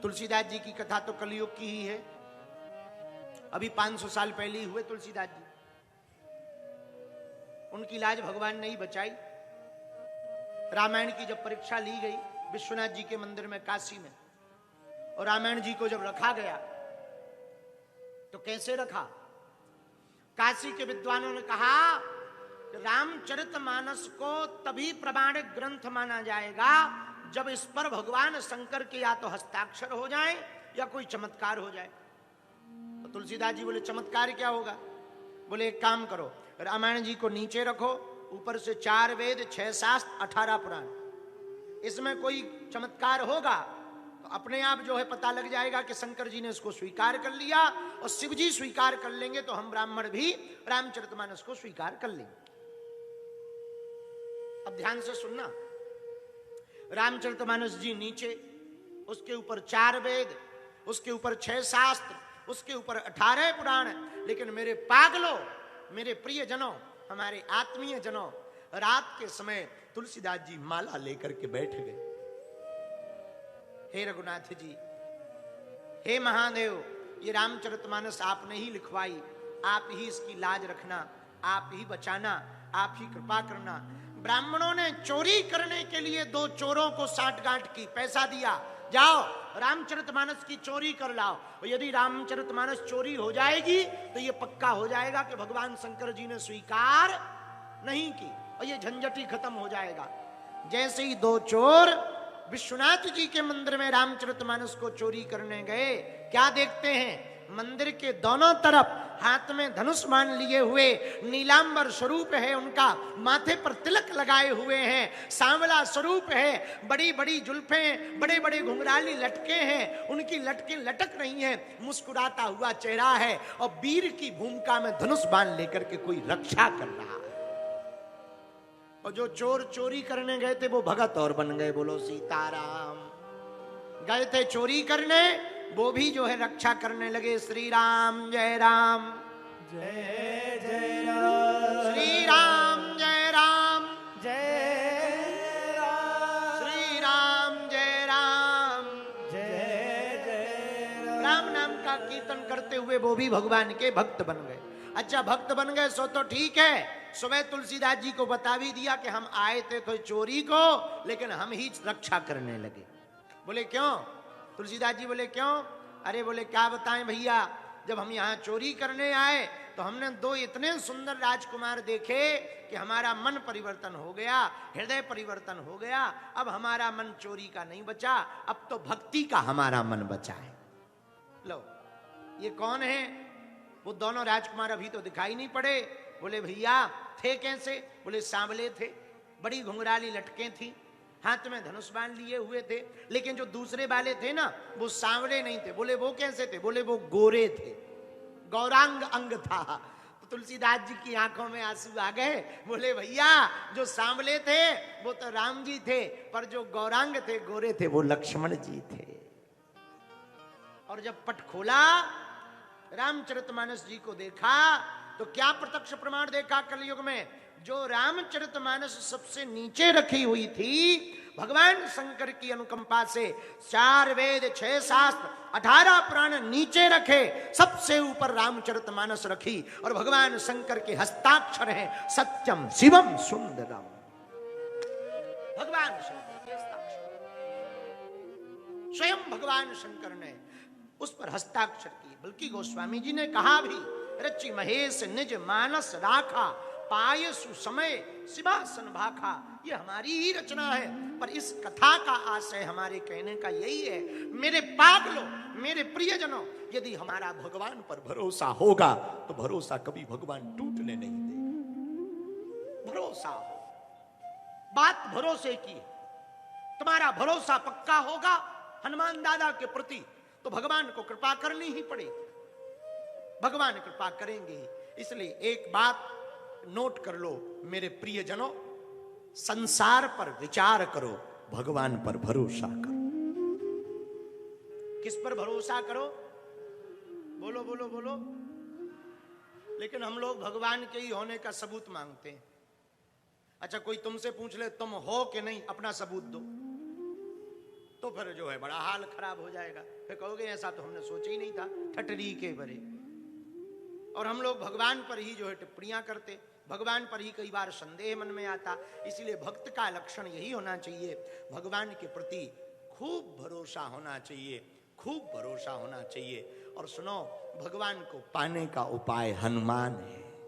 तुलसीदास जी की कथा तो कलयुग की ही है, अभी 500 साल पहले ही हुए तुलसीदास जी। उनकी लाज भगवान ने ही बचाई। रामायण की जब परीक्षा ली गई विश्वनाथ जी के मंदिर में काशी में, और रामायण जी को जब रखा गया तो कैसे रखा? काशी के विद्वानों ने कहा रामचरितमानस को तभी प्रमाणिक ग्रंथ माना जाएगा जब इस पर भगवान शंकर के या तो हस्ताक्षर हो जाए या कोई चमत्कार हो जाए। तो तुलसीदास जी बोले चमत्कार क्या होगा? बोले एक काम करो, रामायण जी को नीचे रखो, ऊपर से 4 वेद 6 शास्त्र 18 पुराण, इसमें कोई चमत्कार होगा तो अपने आप जो है पता लग जाएगा कि शंकर जी ने इसको स्वीकार कर लिया, और शिव जी स्वीकार कर लेंगे तो हम ब्राह्मण भी रामचरितमानस को स्वीकार कर लेंगे। अब ध्यान से सुनना, रामचरितमानस जी नीचे, उसके ऊपर 4 वेद, उसके ऊपर 6 शास्त्र, उसके ऊपर 18 पुराण। लेकिन मेरे पागलों, मेरे प्रिय जनों, हमारे आत्मीय जनों, रात के समय तुलसीदास जी माला लेकर के बैठ गए। हे रघुनाथ जी, हे महादेव, ये रामचरितमानस आपने ही लिखवाई, आप ही इसकी लाज रखना, आप ही बचाना, आप ही कृपा करना। ब्राह्मणों ने चोरी करने के लिए 2 चोरों को साठगांठ की, पैसा दिया, जाओ रामचरितमानस की चोरी कर लाओ। और यदि रामचरितमानस चोरी हो जाएगी तो ये पक्का हो जाएगा कि भगवान शंकर जी ने स्वीकार नहीं की, और ये झंझट ही खत्म हो जाएगा। जैसे ही 2 चोर विश्वनाथ जी के मंदिर में रामचरितमानस को चोरी करने गए, क्या देखते हैं? मंदिर के दोनों तरफ हाथ में धनुष मान लिए हुए, नीलांबर स्वरूप है उनका, माथे पर तिलक लगाए हुए हैं, सांवला स्वरूप है, बड़ी बड़ी जुल्फें, बड़े बड़े घुंघराली लटके हैं, उनकी लटकें लटक रही हैं, मुस्कुराता हुआ चेहरा है, और वीर की भूमिका में धनुष बाण लेकर के कोई रक्षा कर रहा है। और जो चोर चोरी करने गए थे वो भगत और बन गए, बोलो सीताराम। गए थे चोरी करने, वो भी जो है रक्षा करने लगे। श्री राम जय राम, जय जय राम, श्री राम जय राम, जय राम, श्री राम जय राम, जय जय राम। राम नाम का कीर्तन करते हुए वो भी भगवान के भक्त बन गए। अच्छा, भक्त बन गए सो तो ठीक है, सुबह तुलसीदास जी को बता भी दिया कि हम आए थे कोई चोरी को, लेकिन हम ही रक्षा करने लगे। बोले क्यों? तुलसीदास जी बोले क्यों? अरे बोले क्या बताएं भैया, जब हम यहाँ चोरी करने आए तो हमने 2 इतने सुंदर राजकुमार देखे कि हमारा मन परिवर्तन हो गया, हृदय परिवर्तन हो गया। अब हमारा मन चोरी का नहीं बचा, अब तो भक्ति का हमारा मन बचा है। लो, ये कौन है? वो दोनों राजकुमार अभी तो दिखाई नहीं पड़े। बोले भैया थे कैसे? बोले सांवले थे, बड़ी घुंघराली लटकें थी, हाथ में धनुष बाण लिए हुए थे। लेकिन जो दूसरे वाले थे ना, वो सांवले नहीं थे। बोले वो कैसे थे? बोले वो गोरे थे, गौरांग अंग था। तो तुलसीदास जी की आंखों में आंसू आ गए। बोले भैया जो सांवले थे वो तो राम जी थे, पर जो गौरांग थे, गोरे थे, वो लक्ष्मण जी थे। और जब पट खोला, रामचरितमानस जी को देखा, तो क्या प्रत्यक्ष प्रमाण देखा कलयुग में? जो रामचरितमानस सबसे नीचे रखी हुई थी, भगवान शंकर की अनुकंपा से 4 वेद 6 शास्त्र 18 पुराण नीचे रखे, सबसे ऊपर रामचरितमानस रखी, और भगवान शंकर के हस्ताक्षर हैं सत्यम शिवम सुंदरम। भगवान शंकर के हस्ताक्षर, स्वयं भगवान शंकर ने उस पर हस्ताक्षर किए। बल्कि गोस्वामी जी ने कहा भी, रचि महेश निज मानस राखा, पाय सुसमय सिंहासन भाखा। ये हमारी ही रचना है, पर इस कथा का आशय हमारे कहने का यही है, मेरे पागलों, मेरे प्रियजनों, यदि हमारा भगवान पर भरोसा होगा तो भरोसा कभी भगवान टूटने नहीं देगा। भरोसा हो, बात भरोसे की है। तुम्हारा भरोसा पक्का होगा हनुमान दादा के प्रति, तो भगवान को कृपा करनी ही पड़ेगी। भगवान कृपा करेंगे ही। इसलिए एक बात नोट कर लो मेरे प्रियजनों, संसार पर विचार करो, भगवान पर भरोसा करो। किस पर भरोसा करो? बोलो बोलो बोलो। लेकिन हम लोग भगवान के ही होने का सबूत मांगते हैं। अच्छा, कोई तुमसे पूछ ले तुम हो कि नहीं, अपना सबूत दो। तो फिर जो है बड़ा हाल खराब हो जाएगा। फिर कहोगे ऐसा तो हमने सोचा ही नहीं था, ठटरी के बरे। और हम लोग भगवान पर ही जो है टिप्पणियां करते, भगवान पर ही कई बार संदेह मन में आता। इसलिए भक्त का लक्षण यही होना चाहिए, भगवान के प्रति खूब भरोसा होना चाहिए, खूब भरोसा होना चाहिए। और सुनो, भगवान को पाने का उपाय हनुमान है।